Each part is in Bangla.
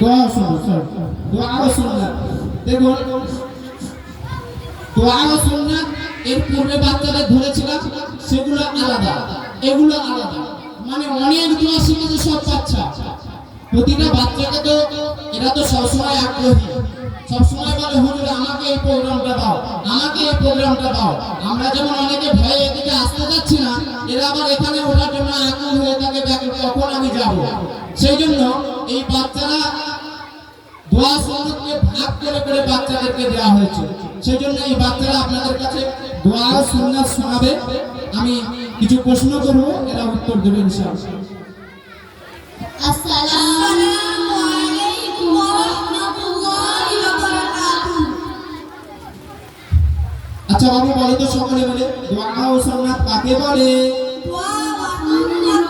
দোয়া সুন্নাত, দোয়া সুন্নাত। দেখুন দোয়া সুন্নাত এর পূর্বে বাচ্চাদের ধরেছিলাম, সেগুলো আলাদা, এগুলো আলাদা। মানে অনেক দোয়া শিখেছে সব বাচ্চা। প্রতিটা বাচ্চাকে তো এরা তো সবসময় আগ্রহী, সবসময় বলে হুজুর আমাকে এই প্রোগ্রামটা দাও, আমাকে এই প্রোগ্রামটা দাও। আমরা যেমন অনেকে ভয়ে এদিকে আসতে যাচ্ছি না, এরা আবার এখানে ওঠার জন্য আগ্রহ হয়ে থাকে কখন আমি যাব। সেই জন্য এই বাচ্চারা দোয়া সুন্নাতকে ভাগ করে করে বাচ্চাদেরকে দেওয়া হয়েছে। সেই জন্য এই বাচ্চারা আপনাদের কাছে দোয়া সুন্নাত শোনাবে। আমি কিছু প্রশ্ন করব, এরা উত্তর দেবে ইনশাআল্লাহ। আসসালামু আলাইকুম ওয়া রাহমাতুল্লাহি ওয়া বারাকাতুহু। আচ্ছা বাবু বলো তো সকলে মিলে দোয়া ও সুন্নাত কাকে বলে? দোয়া ওয়া সুন্নাত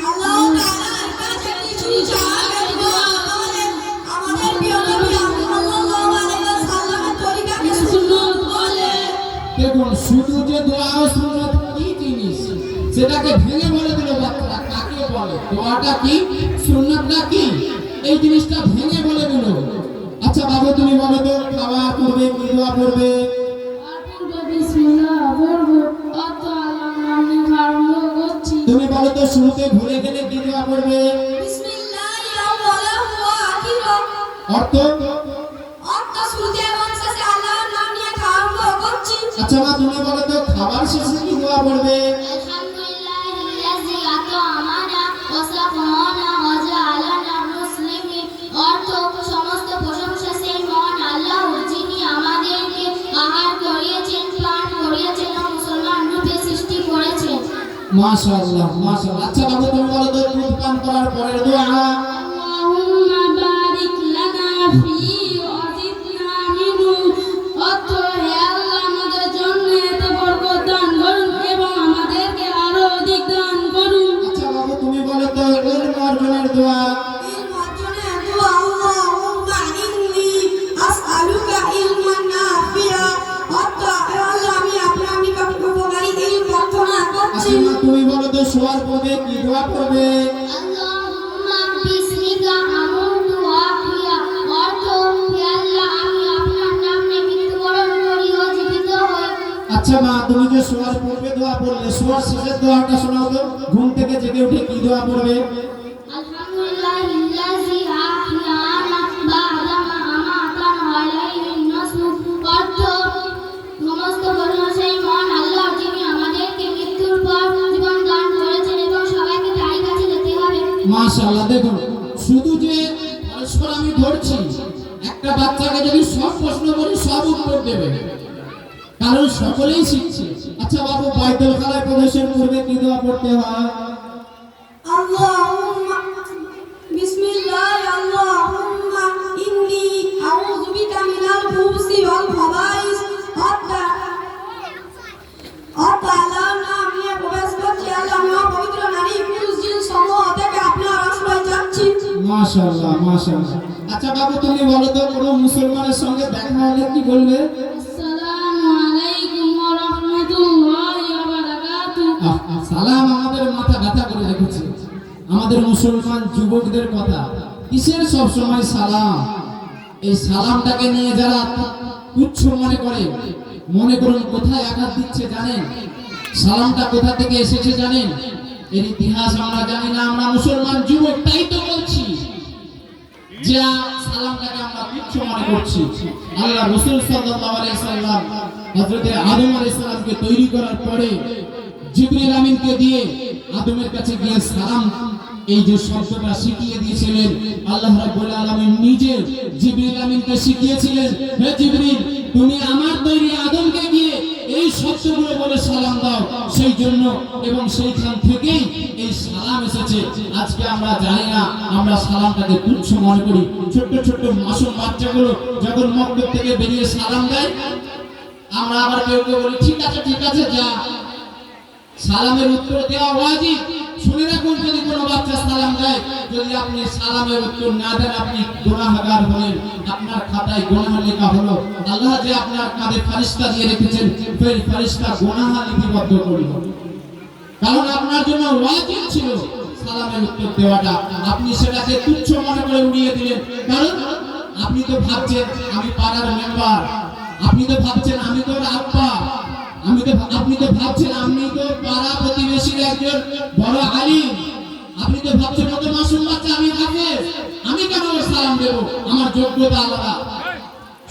আল্লাহ তাআলার কাছে কিছু চাওয়ার দোয়া বলে। আমাদের প্রিয় নবী সাল্লাল্লাহু আলাইহি ওয়াসাল্লামের তরিকাকে সুন্নাত বলে। দেখুন শুধু যে দোয়া ও সুন্নাত কি জিনিস সেটাকে ভেঙে বলে দিল বাচ্চারা কাকে বলে, দোয়াটা কি, সুন্নাতটা কি, এই জিনিসটা ভেঙে বলে দিল। আচ্ছা বাবু তুমি বলো তো খাওয়া করবে কি দোয়া করবে? তুমি বলো তো শুরুতে ভুলে গেলে কি দোয়া করবে? বিসমিল্লাহি আউওয়ালাহু ওয়া আখিরাহু। অর্থ? অর্থ শুরুতে এবং শেষে আল্লাহর নাম নিয়ে খাওয়া করছি। আচ্ছা মা তুমি বলো তো খাবার শেষে কি দোয়া করবে? আলহামদুলিল্লাহিল্লাযী আত'আমানা ওয়া সাকানা ওয়া জাআলানা মুসলিমিন। অর্থ সমস্ত প্রশংসা সেই মহান আল্লাহর, যিনি আমাদেরকে আহার করিয়েছেন, পান করিয়েছেন ও মুসলমান রূপে সৃষ্টি করেছেন। মাশাআল্লাহ মাশাআল্লাহ। আচ্ছা বাবু তুমি বলো তো দুধ পান করার পরের দোয়া? আল্লাহুম্মা বারিক লানা ফি ওয়া জিদনা মিনহু। অর্থ হে আল্লাহ আমাদের জন্য এত বরকত দান করুন এবং আমাদেরকে আরো অধিক দান করুন। আচ্ছা বাবু তুমি বলো তো ইলম অর্জনের দোয়া? ইলম অর্জনের দোয়া আল্লাহুম্মা ইন্নী আসআলুকা ইলমান নাফিআ। অর্থ হে আল্লাহ আমি আপনার নিকট উপকারী ইলম প্রার্থনা করছি। আচ্ছা মা তুমি বলো তো শোয়ার পূর্বে কি দোয়া করবে? আল্লাহুম্মা বিসমিকা আমুতু ওয়া আহইয়া। অর্থ হে আল্লাহ আমি আপনার নামে মৃত্যুবরণ করি ও জীবিত হই। আচ্ছা মা তুমি যে শোয়ার পূর্বে দোয়া পড়লে, শোয়ার শেষের দোয়াটা শোনাও তো। ঘুম থেকে জেগে উঠে কি দোয়া পড়বে? আলহামদুলিল্লাহিল্লাযী আহইয়ানা বা'দা মা আমাতানা ওয়া ইলাইহিন নুশুর। অর্থ সমস্ত প্রশংসা সেই মহান আল্লাহ, যিনি আমাদেরকে মৃত্যুর পর জীবন দান করেছেন এবং সবাইকে তারই কাছে যেতে হবে। মাশাআল্লাহ। দেখুন শুধু যে পরস্পর আমি ধরছি, একটা বাচ্চাকে যদি সব প্রশ্ন করি সব উত্তর দেবে, কারণ সকলেই শিখছে। আচ্ছা বাবু বাইতুল খালায় প্রবেশের পূর্বে কি দোয়া পড়তে হয়? আল্লাহুম্মা বিসমিল্লাহ আল্লাহুম্মা ইন্নী আউযু বিকা মিনাল খুবুসি ওয়াল খাবাইস। আল্লাহর নাম নিয়ে প্রবেশ করছি। আল্লাহ আমি পবিত্র নারী পুরুষ জিন সমূহ থেকে আপনার আশ্রয় চাচ্ছি। মাশাআল্লাহ মাশাআল্লাহ। আচ্ছা বাবু তুমি বলো তো কোনো মুসলমানের সঙ্গে দেখা হলে কি বলবে? আসসালামু আলাইকুম ওয়া রাহমাতুল্লাহি ওয়া বারাকাতুহু। সালাম আমাদের মাথা ব্যথা করে রেখেছে। আমাদের মুসলমান যুবকদের কথা কিসের সব সময় সালাম? এই সালামটাকে নিয়ে যারা তুচ্ছ মনে করে, মনে করুন কোথায় আঘাত দিচ্ছে জানেন? সালামটা কোথা থেকে এসেছে জানেন? এর ইতিহাস আমরা জানি না। আমরা মুসলমান যুবক, তাই তো বলছি যে সালামটাকে আমরা তুচ্ছ মনে করছি। আল্লাহ রাসূল সাল্লাল্লাহু আলাইহি সাল্লাম হযরত আদম আলাইহিস সালামকে তৈরি করার পরে জিবরিল আমিনকে দিয়ে আদমের কাছে গিয়ে সালাম এই যে শব্দটা শিখিয়ে দিয়েছিলেন। আল্লাহ রাব্বুল আলামিন নিজে জিবরিল আমিনকে শিখিয়েছিলেন, হে জিবরিল তুমি আমার তৈরি আদমকে গিয়ে এই শব্দগুলো বলে সালাম দাও। সেই জন্য এবং সেইখান থেকেই এই সালাম এসেছে। আজকে আমরা জানি না, আমরা সালামটাকে তুচ্ছ মনে করি। ছোট্ট ছোট্ট মাসুম বাচ্চাগুলো যখন মক্তব থেকে বেরিয়ে সালাম দেয়, আমরা আবার কেউ কেউ বলি ঠিক আছে যা। সালামের উত্তর দেওয়া ওয়াজিব। শুনে রাখুন, যদি কোনো বাচ্চা সালাম দেয়, যদি আপনি সালামের উত্তর না দেন আপনি গুনাহগার হলেন, আপনার খাতায় গুনাহ লেখা হলো। আল্লাহ যে আপনার কাঁধে ফেরেশতা দিয়ে রেখেছেন, সেই ফেরেশতা গুনাহ লিপিবদ্ধ করল, কারণ আপনার জন্য ওয়াজিব ছিল সালামের উত্তর দেওয়াটা আপনি সেটাকে তুচ্ছ মনে করে উড়িয়ে দিলেন। কারণ আপনি তো ভাবছেন আমি পাড়ার মেম্বার, আপনি তো ভাবছেন আমি তো আব্বা, আপনি তো ভাবছেন আমি তো পাড়া প্রতিবেশীর একজন বড় আলিম, আপনি তো ভাবছেন কত মাসুম বাচ্চা আমি হাফেজ, আমি কেন ওর সালাম দেব, আমার যোগ্যতা আলাদা।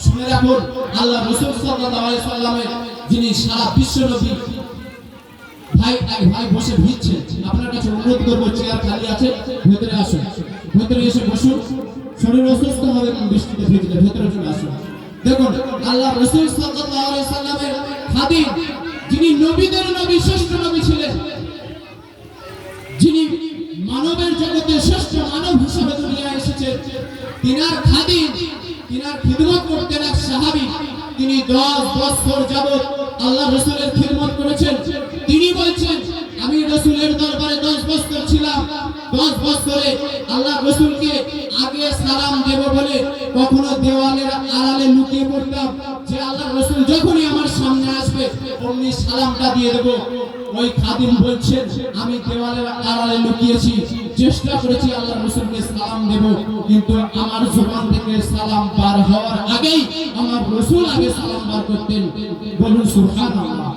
শুনে রাখুন, আল্লাহ রাসূল সাল্লাল্লাহু আলাইহি সাল্লামের যিনি সারা বিশ্ব নবী, ভাই বসে ভিজছেন, আপনার কাছে অনুরোধ করবো চেয়ার খালি আছে, ভেতরে আসুন, ভেতরে এসে বসুন, শরীর অসুস্থ হবে এবং বৃষ্টিতে ভিজলে ভেতরে চলে আসুন। দেখুন আল্লাহ রাসূল সাল্লাল্লাহু আলাইহি সাল্লামের খাদিম, যিনি নবীদের নবী, শ্রেষ্ঠ নবী ছিলেন, যিনি মানবের জগতে শ্রেষ্ঠ মানব হিসেবে দুনিয়ায় এসেছেন, তিনার খাদিম, তিনার খিদমত করতেন এক সাহাবী, তিনি 10 বছর যাবত আল্লাহ রাসূলের খিদমত করেছেন। তিনি বলছেন আমি রাসূলের দরবারে 10 বছর ছিলাম, 10 বছরে আল্লাহ রাসূলকে আগে সালাম দেব বলে কখনো দেওয়ালের আড়ালে লুকিয়ে পড়তাম, যে আল্লাহ রাসূল যখনই আমার সামনে আসবে অমনি সালামটা দিয়ে দেব। ওই খাদিম বলছেন আমি দেওয়ালের আড়ালে লুকিয়েছি, চেষ্টা করেছি আল্লাহ রাসূলকে সালাম দেব, কিন্তু আমার জবান থেকে সালাম বার হওয়ার আগেই আমার রাসূল আগে সালাম বার করতেন। বলুন সুবহানাল্লাহ।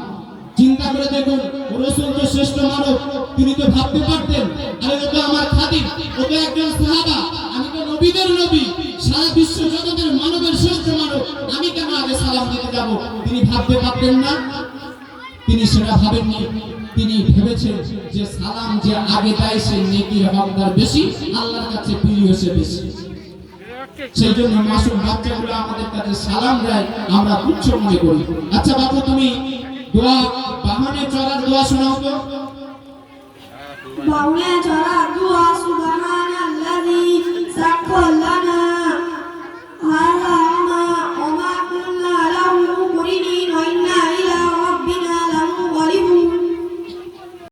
চিন্তা করে দেখুন, রাসূল তো শ্রেষ্ঠ মানব, তিনি তো ভাবতে পারতেন আরে ও তো আমার খাদিম, ও তো একজন সাহাবা, আমি তো নবীদের নবী, সারা বিশ্ব জগতের মানবের শ্রেষ্ঠ মানব, আমি কেন আগে সালাম দিতে যাব? তিনি ভাবতে পারতেন না? তিনি সেটা ভাবেননি। তিনি ভেবেছেন যে সালাম যে আগে দেয় সে নেকির হকদার বেশি, আল্লাহর কাছে প্রিয় সে বেশি। সেই জন্য মাসুম বাচ্চাগুলো আমাদের কাছে সালাম দেয়, আমরা তুচ্ছ মনে করি। আচ্ছা বাবু, তুমি দোয়া, বাহনে চড়ার দোয়া শোনাও তো। বাউলে চড়া দোয়া সুবহান